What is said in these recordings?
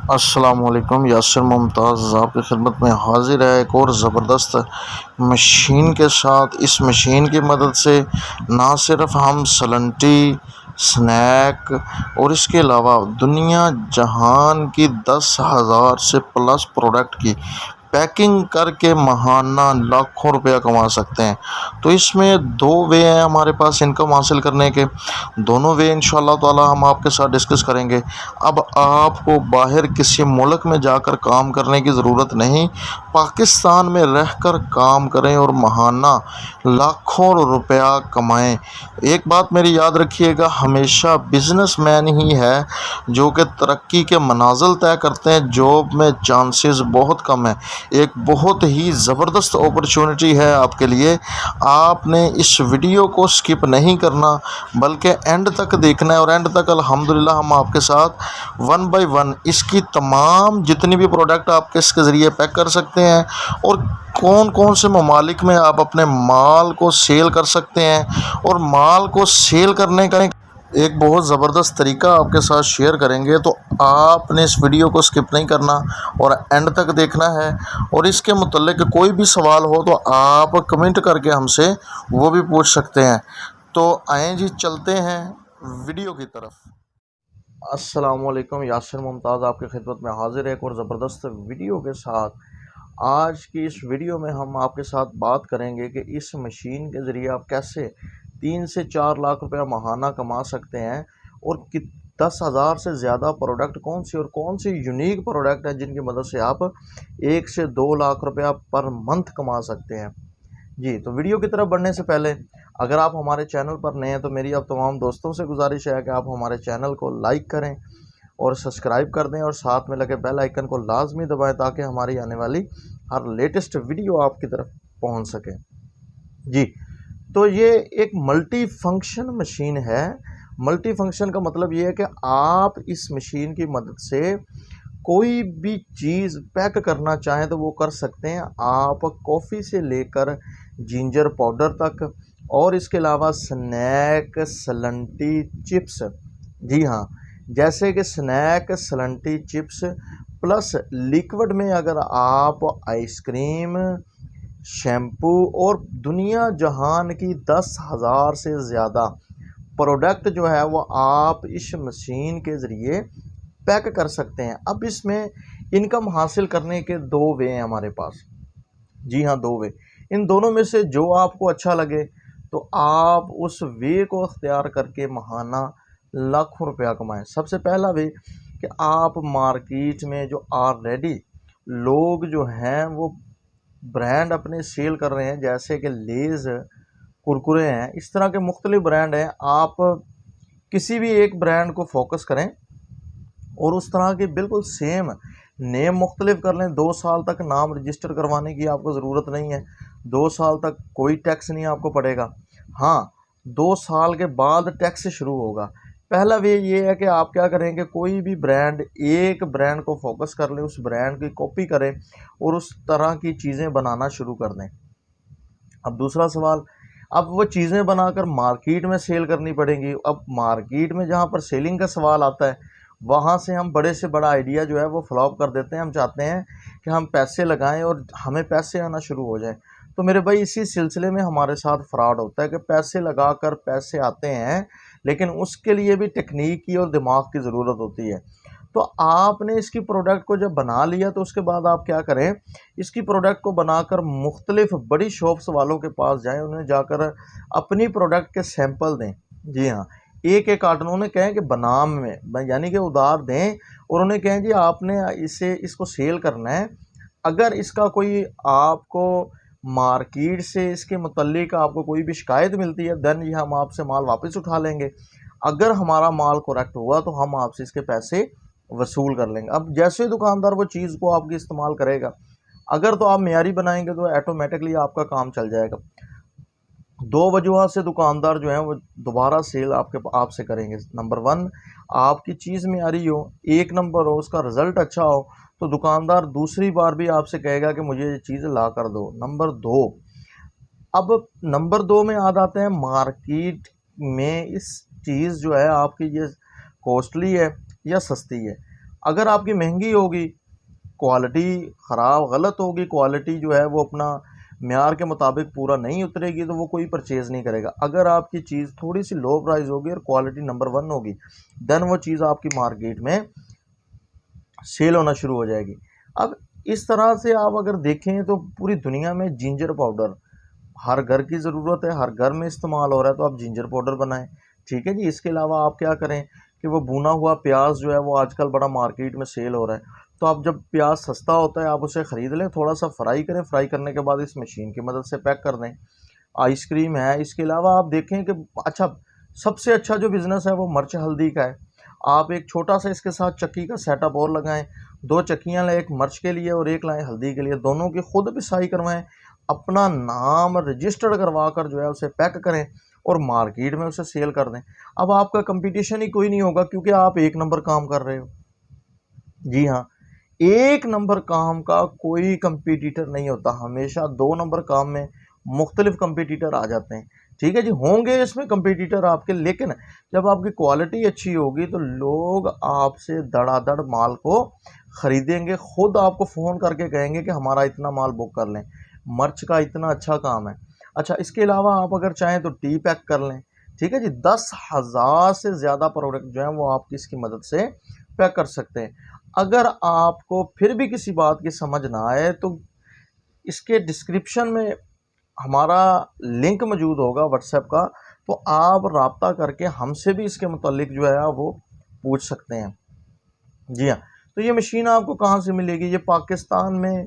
अस्सलामुअलैकुम। यासिर मुमताज़ आपकी खिदमत में हाजिर है एक और ज़बरदस्त मशीन के साथ। इस मशीन की मदद से ना सिर्फ हम सलंटी, स्नैक और इसके अलावा दुनिया जहान की 10,000 से प्लस प्रोडक्ट की पैकिंग करके महाना लाखों रुपया कमा सकते हैं। तो इसमें दो वे हैं हमारे पास इनकम हासिल करने के। दोनों वे इंशाल्लाह ताला हम आपके साथ डिस्कस करेंगे। अब आपको बाहर किसी मुल्क में जाकर काम करने की ज़रूरत नहीं, पाकिस्तान में रहकर काम करें और महाना लाखों रुपया कमाएं। एक बात मेरी याद रखिएगा, हमेशा बिजनेसमैन ही है जो कि तरक्की के मनाजिल तय करते हैं। जॉब में चांसेस बहुत कम है। एक बहुत ही ज़बरदस्त अपॉर्चुनिटी है आपके लिए। आपने इस वीडियो को स्किप नहीं करना बल्कि एंड तक देखना है और एंड तक अल्हम्दुलिल्लाह हम आपके साथ वन बाय वन इसकी तमाम जितनी भी प्रोडक्ट आपके इसके ज़रिए पैक कर सकते हैं और कौन कौन से ममालिक में आप अपने माल को सेल कर सकते हैं और माल को सेल करने का एक बहुत ज़बरदस्त तरीका आपके साथ शेयर करेंगे। तो आपने इस वीडियो को स्किप नहीं करना और एंड तक देखना है। और इसके मुतल्लिक कोई भी सवाल हो तो आप कमेंट करके हमसे वो भी पूछ सकते हैं। तो आएँ जी, चलते हैं वीडियो की तरफ। अस्सलामुअलैकुम। यासिर मुमताज़ आपकी खिदमत में हाजिर है एक और ज़बरदस्त वीडियो के साथ। आज की इस वीडियो में हम आपके साथ बात करेंगे कि इस मशीन के ज़रिए आप कैसे 3 से 4 लाख रुपया महाना कमा सकते हैं और 10,000 से ज़्यादा प्रोडक्ट कौन सी यूनिक प्रोडक्ट हैं जिनकी मदद से आप 1 से 2 लाख रुपया पर मंथ कमा सकते हैं। जी, तो वीडियो की तरफ बढ़ने से पहले अगर आप हमारे चैनल पर नए हैं तो मेरी अब तमाम दोस्तों से गुजारिश है कि आप हमारे चैनल को लाइक करें और सब्सक्राइब कर दें और साथ में लगे बेल आइकन को लाजमी दबाएं ताकि हमारी आने वाली हर लेटेस्ट वीडियो आपकी तरफ पहुंच सके। जी, तो ये एक मल्टी फंक्शन मशीन है। मल्टी फंक्शन का मतलब ये है कि आप इस मशीन की मदद से कोई भी चीज़ पैक करना चाहें तो वो कर सकते हैं। आप कॉफ़ी से लेकर जिंजर पाउडर तक और इसके अलावा स्नैक, सलंटी, चिप्स। जी हाँ, जैसे कि स्नैक, सलंटी, चिप्स प्लस लिक्विड में अगर आप आइसक्रीम, शैम्पू और दुनिया जहान की 10,000 से ज़्यादा प्रोडक्ट जो है वो आप इस मशीन के ज़रिए पैक कर सकते हैं। अब इसमें इनकम हासिल करने के दो वे हैं हमारे पास। जी हाँ, दो वे। इन दोनों में से जो आपको अच्छा लगे तो आप उस वे को अख्तियार करके महाना लाखों रुपया कमाएं। सबसे पहला वे कि आप मार्केट में जो ऑलरेडी लोग जो हैं वो ब्रांड अपने सेल कर रहे हैं, जैसे कि लेज़, कुरकुरे हैं, इस तरह के मुख्तलिफ ब्रांड हैं। आप किसी भी एक ब्रांड को फोकस करें और उस तरह के बिल्कुल सेम नेम मुख्तलिफ कर लें। 2 साल तक नाम रजिस्टर करवाने की आपको ज़रूरत नहीं है। 2 साल तक कोई टैक्स नहीं आपको पड़ेगा। हाँ, 2 साल के बाद टैक्स शुरू होगा। पहला वे ये है कि आप क्या करेंगे, कोई भी ब्रांड, एक ब्रांड को फोकस कर लें, उस ब्रांड की कॉपी करें और उस तरह की चीज़ें बनाना शुरू कर दें। अब दूसरा सवाल, अब वो चीज़ें बनाकर मार्केट में सेल करनी पड़ेंगी। अब मार्केट में जहाँ पर सेलिंग का सवाल आता है वहाँ से हम बड़े से बड़ा आइडिया जो है वो फ्लॉप कर देते हैं। हम चाहते हैं कि हम पैसे लगाएं और हमें पैसे आना शुरू हो जाएं। तो मेरे भाई, इसी सिलसिले में हमारे साथ फ्रॉड होता है कि पैसे लगाकर पैसे आते हैं, लेकिन उसके लिए भी टेक्निक की और दिमाग की ज़रूरत होती है। तो आपने इसकी प्रोडक्ट को जब बना लिया तो उसके बाद आप क्या करें, इसकी प्रोडक्ट को बनाकर मुख्तलिफ बड़ी शॉप्स वालों के पास जाएं, उन्हें जाकर अपनी प्रोडक्ट के सैंपल दें। जी हाँ, एक एक कार्टन उन्हें कहें कि बनाम में यानी कि उधार दें और उन्हें कहें जी आपने इसको सेल करना है। अगर इसका कोई आपको मार्केट से इसके मुतल्लिक आपको कोई भी शिकायत मिलती है देन ये हम आपसे माल वापस उठा लेंगे। अगर हमारा माल करेक्ट हुआ तो हम आपसे इसके पैसे वसूल कर लेंगे। अब जैसे दुकानदार वो चीज़ को आपकी इस्तेमाल करेगा, अगर तो आप मेयारी बनाएंगे तो ऑटोमेटिकली आपका काम चल जाएगा। दो वजूहत से दुकानदार जो है वो दोबारा सेल आपसे करेंगे। नंबर 1, आपकी चीज़ मेयारी हो, 1 नंबर हो, उसका रिज़ल्ट अच्छा हो, तो दुकानदार दूसरी बार भी आपसे कहेगा कि मुझे ये चीज़ ला कर दो। नंबर 2, अब नंबर 2 में आ जाते हैं मार्केट में इस चीज़ जो है आपकी ये कॉस्टली है या सस्ती है। अगर आपकी महंगी होगी, क्वालिटी ख़राब गलत होगी, क्वालिटी जो है वो अपना म्यार के मुताबिक पूरा नहीं उतरेगी, तो वो कोई परचेज़ नहीं करेगा। अगर आपकी चीज़ थोड़ी सी लो प्राइस होगी और क्वालिटी नंबर 1 होगी, देन वो चीज़ आपकी मार्केट में सेल होना शुरू हो जाएगी। अब इस तरह से आप अगर देखें तो पूरी दुनिया में जिंजर पाउडर हर घर की ज़रूरत है, हर घर में इस्तेमाल हो रहा है, तो आप जिंजर पाउडर बनाएं। ठीक है जी। इसके अलावा आप क्या करें कि वो भुना हुआ प्याज जो है वो आजकल बड़ा मार्केट में सेल हो रहा है, तो आप जब प्याज सस्ता होता है आप उसे ख़रीद लें, थोड़ा सा फ्राई करें, फ्राई करने के बाद इस मशीन की मदद से पैक कर दें। आइसक्रीम है। इसके अलावा आप देखें कि अच्छा, सबसे अच्छा जो बिज़नेस है वो मिर्च हल्दी का है। आप एक छोटा सा इसके साथ चक्की का सेटअप और लगाएं, 2 चक्कियाँ लाएं, एक मिर्च के लिए और एक लाएं हल्दी के लिए, दोनों की खुद पिसाई करवाएं, अपना नाम रजिस्टर्ड करवा कर जो है उसे पैक करें और मार्केट में उसे सेल कर दें। अब आपका कंपटीशन ही कोई नहीं होगा, क्योंकि आप एक नंबर काम कर रहे हो। जी हाँ, एक नंबर काम का कोई कंपटीटर नहीं होता, हमेशा 2 नंबर काम में मुख्तलिफ कंपटीटर आ जाते हैं। ठीक है जी, होंगे इसमें कंपटीटर आपके, लेकिन जब आपकी क्वालिटी अच्छी होगी तो लोग आपसे धड़ाधड़ माल को ख़रीदेंगे, खुद आपको फ़ोन करके कहेंगे कि हमारा इतना माल बुक कर लें। मर्च का इतना अच्छा काम है। अच्छा, इसके अलावा आप अगर चाहें तो टी पैक कर लें। ठीक है जी, 10,000 से ज़्यादा प्रोडक्ट जो हैं वो आप इसकी मदद से पैक कर सकते हैं। अगर आपको फिर भी किसी बात की समझ ना आए तो इसके डिस्क्रिप्शन में हमारा लिंक मौजूद होगा व्हाट्सएप का, तो आप रब्ता करके हमसे भी इसके मुतालिक जो है वो पूछ सकते हैं। जी हाँ। तो ये मशीन आपको कहाँ से मिलेगी? ये पाकिस्तान में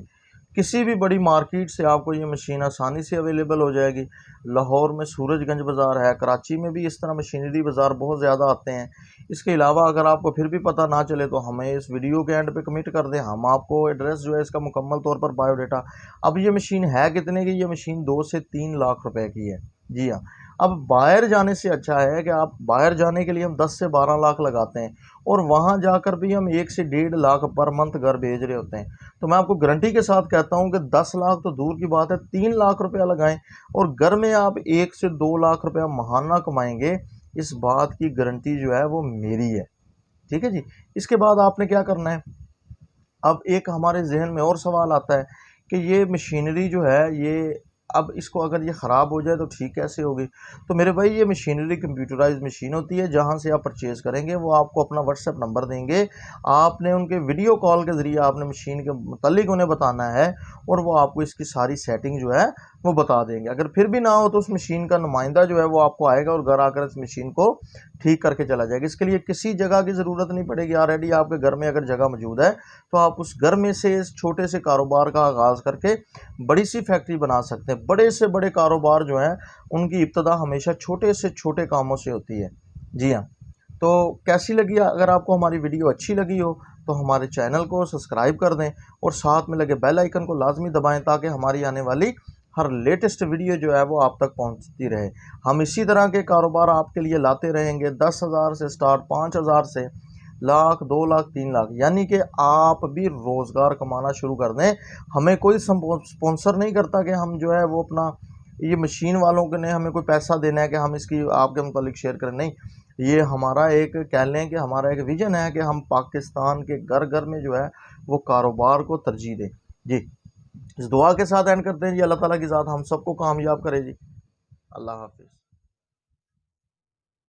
किसी भी बड़ी मार्केट से आपको ये मशीन आसानी से अवेलेबल हो जाएगी। लाहौर में सूरजगंज बाज़ार है, कराची में भी इस तरह मशीनरी बाज़ार बहुत ज़्यादा आते हैं। इसके अलावा अगर आपको फिर भी पता ना चले तो हमें इस वीडियो के एंड पे कमेंट कर दें, हम आपको एड्रेस जो है इसका मुकम्मल तौर पर बायोडाटा। अब ये मशीन है कितने की? ये मशीन 2 से 3 लाख रुपए की है। जी हाँ। अब बाहर जाने से अच्छा है कि आप बाहर जाने के लिए हम 10 से 12 लाख लगाते हैं और वहाँ जाकर भी हम 1 से 1.5 लाख पर मंथ घर भेज रहे होते हैं। तो मैं आपको गारंटी के साथ कहता हूँ कि 10 लाख तो दूर की बात है, 3 लाख रुपया लगाएं और घर में आप 1 से 2 लाख रुपया महाना कमाएंगे। इस बात की गारंटी जो है वो मेरी है। ठीक है जी। इसके बाद आपने क्या करना है? अब एक हमारे जहन में और सवाल आता है कि ये मशीनरी जो है ये, अब इसको अगर ये ख़राब हो जाए तो ठीक कैसे होगी? तो मेरे भाई, ये मशीनरी कंप्यूटराइज्ड मशीन होती है, जहाँ से आप परचेज़ करेंगे वो आपको अपना व्हाट्सएप नंबर देंगे, आपने उनके वीडियो कॉल के ज़रिए आपने मशीन के मुतालिक उन्हें बताना है और वो आपको इसकी सारी सेटिंग जो है वो बता देंगे। अगर फिर भी ना हो तो उस मशीन का नुमाइंदा जो है वो आपको आएगा और घर आकर इस मशीन को ठीक करके चला जाएगा। इसके लिए किसी जगह की ज़रूरत नहीं पड़ेगी, ऑलरेडी आपके घर में अगर जगह मौजूद है तो आप उस घर में से इस छोटे से कारोबार का आगाज़ करके बड़ी सी फैक्ट्री बना सकते हैं। बड़े से बड़े कारोबार जो हैं उनकी इब्तदा हमेशा छोटे से छोटे कामों से होती है। जी हाँ। तो कैसी लगी? अगर आपको हमारी वीडियो अच्छी लगी हो तो हमारे चैनल को सब्सक्राइब कर दें और साथ में लगे बेल आइकन को लाजमी दबाएं, ताकि हमारी आने वाली हर लेटेस्ट वीडियो जो है वो आप तक पहुंचती रहे। हम इसी तरह के कारोबार आपके लिए लाते रहेंगे, 10,000 से स्टार्ट, 5,000 से लाख, 2 लाख, 3 लाख, यानी कि आप भी रोज़गार कमाना शुरू कर दें। हमें कोई स्पॉन्सर नहीं करता कि हम जो है वो अपना, ये मशीन वालों के ने हमें कोई पैसा देना है कि हम इसकी आपके मुतालिक शेयर करें, नहीं। ये हमारा एक, कह लें कि हमारा एक विजन है कि हम पाकिस्तान के घर घर में जो है वो कारोबार को तरजीह दें। जी, इस दुआ के साथ एंड करते हैं जी। अल्लाह ताला की ज़ात हम सबको कामयाब करे जी। अल्लाह हाफिज़।